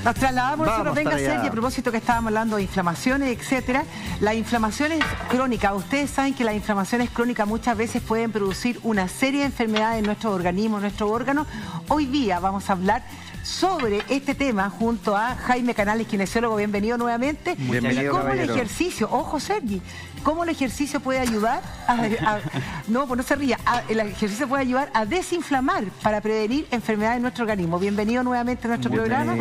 Nos trasladamos nosotros, venga para allá. Sergio, a propósito que estábamos hablando de inflamaciones, etcétera. Las inflamaciones crónicas, ustedes saben que las inflamaciones crónicas muchas veces pueden producir una serie de enfermedades en nuestro organismo, en nuestros órganos. Hoy día vamos a hablar sobre este tema junto a Jaime Canales, kinesiólogo. Bienvenido nuevamente. Bienvenido, y cómo el caballero. ejercicio, ojo Sergi, cómo el ejercicio puede ayudar no, pues no se ría, el ejercicio puede ayudar a desinflamar para prevenir enfermedades en nuestro organismo. Bienvenido nuevamente a nuestro programa.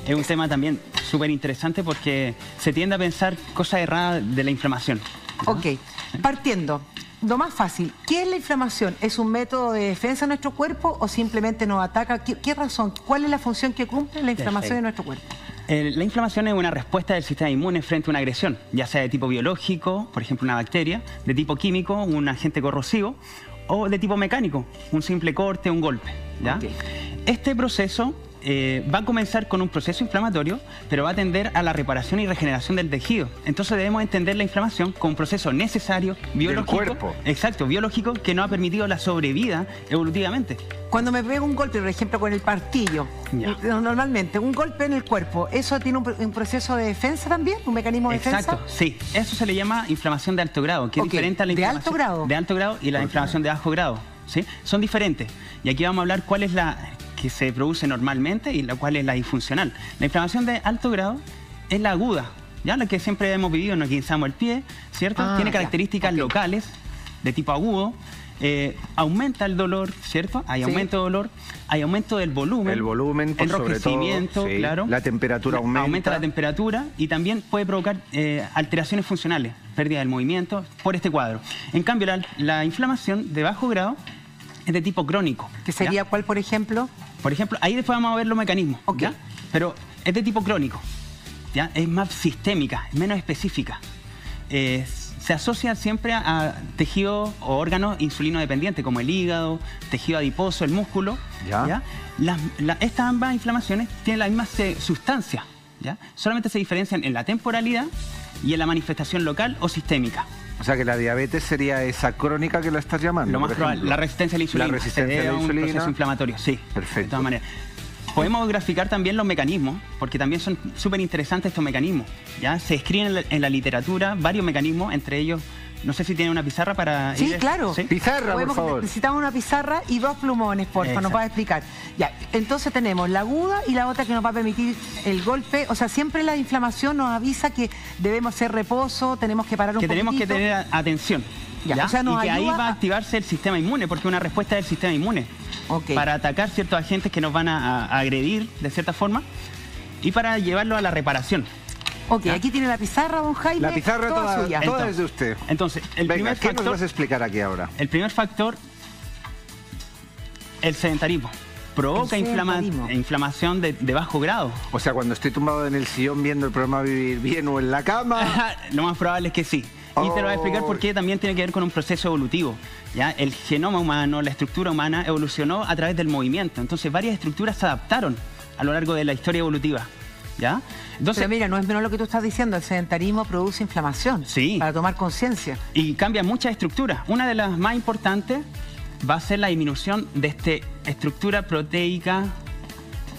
Es un tema también súper interesante porque se tiende a pensar cosas erradas de la inflamación, ¿no? Ok, partiendo. Lo más fácil, ¿qué es la inflamación? ¿Es un método de defensa de nuestro cuerpo o simplemente nos ataca? ¿Qué razón? ¿Cuál es la función que cumple la inflamación de nuestro cuerpo? La inflamación es una respuesta del sistema inmune frente a una agresión, ya sea de tipo biológico, por ejemplo una bacteria, de tipo químico, un agente corrosivo, o de tipo mecánico, un simple corte, un golpe, ¿ya? Okay. Este proceso va a comenzar con un proceso inflamatorio, pero va a tender a la reparación y regeneración del tejido. Entonces debemos entender la inflamación como un proceso necesario, biológico, del cuerpo. Exacto, biológico, que nos ha permitido la sobrevida evolutivamente. Cuando me pego un golpe, por ejemplo, con el martillo, normalmente, un golpe en el cuerpo, ¿eso tiene un proceso de defensa también? ¿Un mecanismo de defensa? Exacto, sí. Eso se le llama inflamación de alto grado, que es diferente a la inflamación de alto grado. De alto grado y la inflamación de bajo grado, ¿sí? Son diferentes. Y aquí vamos a hablar cuál es la que se produce normalmente y la cual es la disfuncional. La inflamación de alto grado es la aguda, ya la que siempre hemos vivido, nos guinzamos el pie, ¿cierto? Tiene características locales de tipo agudo, aumenta el dolor, ¿cierto? Hay aumento de dolor, hay aumento del volumen. El volumen, por enrojecimiento, sobre todo, claro. La temperatura aumenta. Aumenta la temperatura y también puede provocar alteraciones funcionales, pérdida del movimiento por este cuadro. En cambio, la inflamación de bajo grado es de tipo crónico. ¿Que sería cuál, por ejemplo? Por ejemplo, ahí después vamos a ver los mecanismos, ¿ya? Pero es de tipo crónico, ¿ya? Es más sistémica, es menos específica. Se asocia siempre a tejidos o órganos insulino dependientes, como el hígado, tejido adiposo, el músculo. ¿Ya? Estas ambas inflamaciones tienen la misma sustancia, ¿ya? Solamente se diferencian en la temporalidad y en la manifestación local o sistémica. O sea que la diabetes sería esa crónica que la estás llamando. Lo más probable, la resistencia a la insulina. La resistencia a la insulina. Un proceso inflamatorio, sí. Perfecto. De todas maneras. Podemos graficar también los mecanismos, porque también son súper interesantes estos mecanismos. ¿Ya? Se escriben en la literatura varios mecanismos, entre ellos, no sé si tiene una pizarra para... Sí, claro. ¿Sí? Pizarra, por favor. Necesitamos una pizarra y 2 plumones, porfa, nos va a explicar. Ya, entonces tenemos la aguda y la otra que nos va a permitir el golpe. O sea, siempre la inflamación nos avisa que debemos hacer reposo, tenemos que parar un poquito. Que tenemos que tener atención. ¿Ya? O sea, y que ahí va a activarse el sistema inmune, porque es una respuesta del sistema inmune. Para atacar ciertos agentes que nos van a agredir de cierta forma y para llevarlo a la reparación. Ok, aquí tiene la pizarra, don Jaime. La pizarra toda suya. Toda es de usted. Entonces, Venga, ¿qué nos vas a explicar aquí ahora? El primer factor, el sedentarismo. Provoca inflamación de bajo grado. O sea, cuando estoy tumbado en el sillón viendo el programa Vivir Bien o en la cama... Lo más probable es que sí. Y te lo voy a explicar por qué también tiene que ver con un proceso evolutivo. ¿Ya? El genoma humano, la estructura humana evolucionó a través del movimiento. Entonces varias estructuras se adaptaron a lo largo de la historia evolutiva. ¿Ya? Entonces, pero mira, no es menos lo que tú estás diciendo, el sedentarismo produce inflamación. Sí. Para tomar conciencia. Y cambia muchas estructuras. Una de las más importantes va a ser la disminución de esta estructura proteica,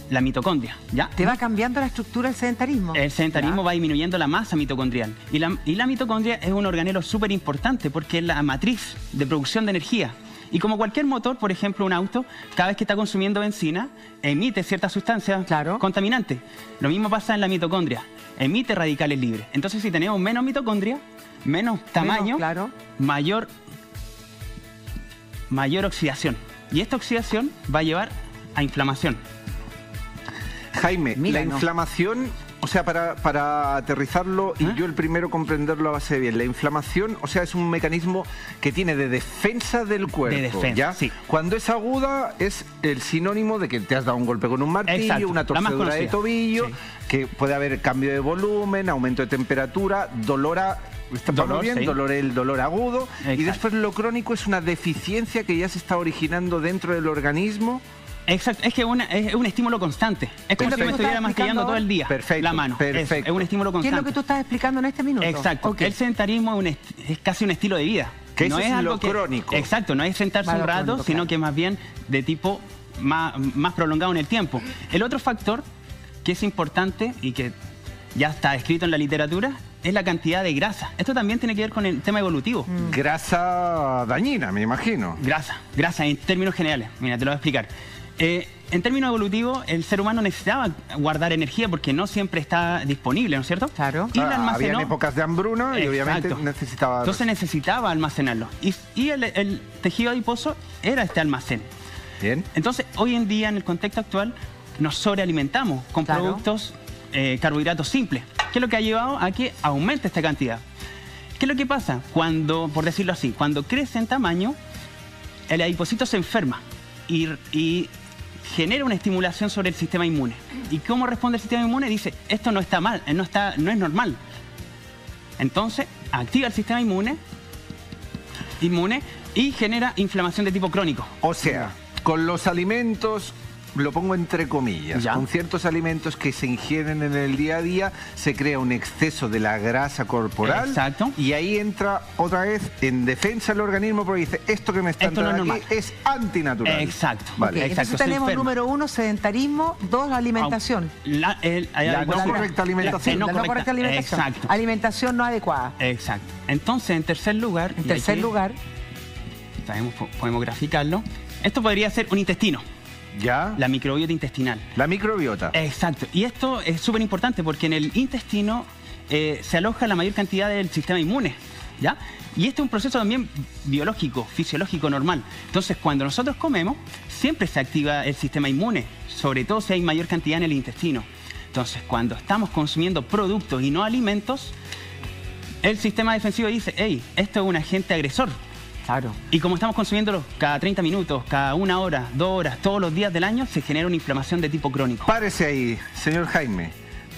la mitocondria, ¿ya? ¿Te va cambiando la estructura del sedentarismo? El sedentarismo va disminuyendo la masa mitocondrial. Y la mitocondria es un organelo súper importante porque es la matriz de producción de energía. Y como cualquier motor, por ejemplo un auto, cada vez que está consumiendo benzina, emite ciertas sustancias contaminantes. Lo mismo pasa en la mitocondria, emite radicales libres. Entonces si tenemos menos mitocondria, menos tamaño, mayor oxidación. Y esta oxidación va a llevar a inflamación. Jaime, la inflamación, o sea, para aterrizarlo y yo el primero comprenderlo a base de bien, la inflamación, o sea, es un mecanismo que tiene de defensa del cuerpo. De defensa, ¿ya? sí. Cuando es aguda es el sinónimo de que te has dado un golpe con un martillo, una torcedura de tobillo, que puede haber cambio de volumen, aumento de temperatura, dolor el dolor agudo. Y después lo crónico es una deficiencia que ya se está originando dentro del organismo. Exacto, es que es un estímulo constante. Es como si me estuviera masticando todo el día la mano. Es un estímulo constante. ¿Qué es lo que tú estás explicando en este minuto? Exacto. El sedentarismo es casi un estilo de vida. Que no eso es es algo lo crónico. Exacto, no es sentarse un rato, sino que más bien de tipo más prolongado en el tiempo. El otro factor que es importante y que ya está escrito en la literatura, es la cantidad de grasa. Esto también tiene que ver con el tema evolutivo. Grasa dañina, me imagino. Grasa en términos generales. Mira, te lo voy a explicar. En términos evolutivos, el ser humano necesitaba guardar energía porque no siempre está disponible, ¿no es cierto? Claro. Y la almacenó. Había épocas de hambruna y obviamente necesitaba... Entonces necesitaba almacenarlo. Y el tejido adiposo era este almacén. Bien. Entonces, hoy en día, en el contexto actual, nos sobrealimentamos con productos carbohidratos simples. ¿Qué es lo que ha llevado a que aumente esta cantidad? ¿Qué es lo que pasa? Cuando, por decirlo así, cuando crece en tamaño, el adipocito se enferma y genera una estimulación sobre el sistema inmune. ¿Y cómo responde el sistema inmune? Dice, esto no está mal, no es normal. Entonces, activa el sistema inmune y genera inflamación de tipo crónico. O sea, con los alimentos, lo pongo entre comillas, con ciertos alimentos que se ingieren en el día a día, se crea un exceso de la grasa corporal. Exacto. Y ahí entra otra vez en defensa del organismo porque dice, esto que me está entrando aquí es antinatural. Exacto. Vale. Okay. Entonces tenemos número 1, sedentarismo, 2, alimentación. La no correcta alimentación. La no correcta alimentación. Exacto. Alimentación no adecuada. Exacto. Entonces, en tercer lugar... podemos graficarlo. Esto podría ser un intestino. ¿Ya? La microbiota intestinal. La microbiota. Exacto. Y esto es súper importante porque en el intestino se aloja la mayor cantidad del sistema inmune, ¿ya? Y este es un proceso también biológico, fisiológico, normal. Entonces, cuando nosotros comemos, siempre se activa el sistema inmune, sobre todo si hay mayor cantidad en el intestino. Entonces, cuando estamos consumiendo productos y no alimentos, el sistema defensivo dice, hey, esto es un agente agresor. Claro. Y como estamos consumiéndolo cada 30 minutos, cada 1 hora, 2 horas, todos los días del año, se genera una inflamación de tipo crónico. Párese ahí, señor Jaime.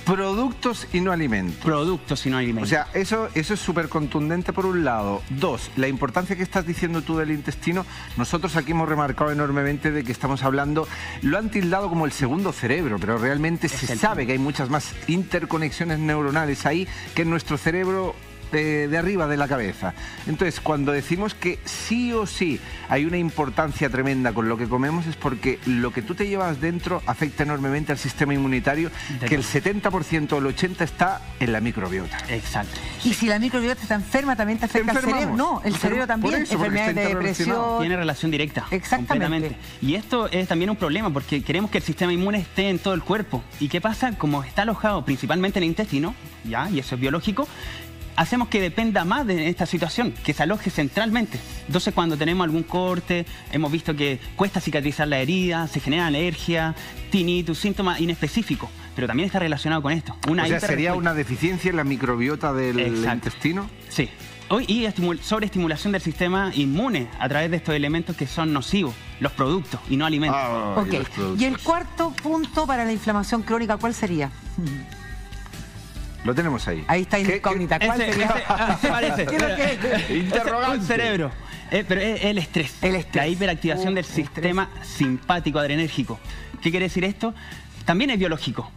Productos y no alimentos. Productos y no alimentos. O sea, eso es súper contundente por un lado. 2, la importancia que estás diciendo tú del intestino. Nosotros aquí hemos remarcado enormemente de que estamos hablando, lo han tildado como el segundo cerebro, pero realmente se sabe que hay muchas más interconexiones neuronales ahí que en nuestro cerebro de arriba de la cabeza. Entonces, cuando decimos que sí o sí hay una importancia tremenda con lo que comemos, es porque lo que tú te llevas dentro afecta enormemente al sistema inmunitario, que el 70% o el 80% está en la microbiota. Exacto. Y si la microbiota está enferma, también te afecta al cerebro. No, el cerebro también, enfermedades de depresión. Tiene relación directa. Exactamente. Y esto es también un problema porque queremos que el sistema inmune esté en todo el cuerpo. ¿Y qué pasa? Como está alojado principalmente en el intestino, ¿ya? Y eso es biológico, hacemos que dependa más de esta situación, que se aloje centralmente. Entonces, cuando tenemos algún corte, hemos visto que cuesta cicatrizar la herida, se genera alergia, tinnitus, síntomas inespecíficos, pero también está relacionado con esto. O sea, ¿sería una deficiencia en la microbiota del intestino? Sí. Y sobreestimulación del sistema inmune a través de estos elementos que son nocivos, los productos y no alimentos. Y el cuarto punto para la inflamación crónica, ¿cuál sería? Lo tenemos ahí. Ahí está incógnita. ¿Cuál sería? Parece. ¿Qué es lo que es? Interrogante. Un cerebro. Pero es el estrés. La hiperactivación del sistema simpático adrenérgico. ¿Qué quiere decir esto? También es biológico.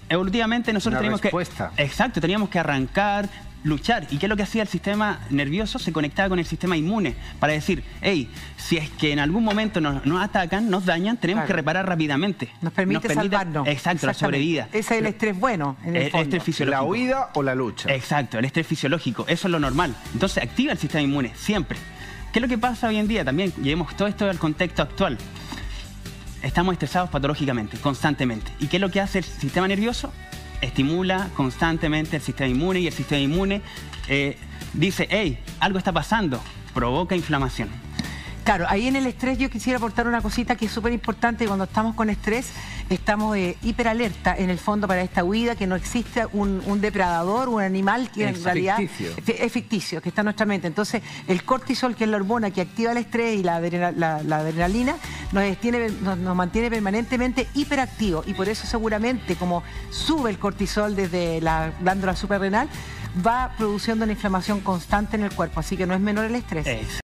Evolutivamente nosotros teníamos que... Exacto, teníamos que arrancar, luchar. ¿Y qué es lo que hacía el sistema nervioso? Se conectaba con el sistema inmune para decir, hey, si es que en algún momento nos atacan, nos dañan, tenemos que reparar rápidamente. Nos permite salvarnos. Exacto, la sobrevida. Ese es el estrés bueno, en el fondo. Estrés fisiológico. La huida o la lucha. Exacto, el estrés fisiológico. Eso es lo normal. Entonces activa el sistema inmune, siempre. ¿Qué es lo que pasa hoy en día? También llevemos todo esto al contexto actual. Estamos estresados patológicamente, constantemente. ¿Y qué es lo que hace el sistema nervioso? Estimula constantemente el sistema inmune y el sistema inmune dice, hey, algo está pasando, provoca inflamación. Claro, ahí en el estrés yo quisiera aportar una cosita que es súper importante. Cuando estamos con estrés, estamos hiperalerta en el fondo para esta huida, que no existe un depredador, un animal que en realidad es ficticio, que está en nuestra mente. Entonces, el cortisol, que es la hormona que activa el estrés, y la adrenalina, nos mantiene permanentemente hiperactivos. Y por eso seguramente, como sube el cortisol desde la glándula suprarrenal, va produciendo una inflamación constante en el cuerpo. Así que no es menor el estrés.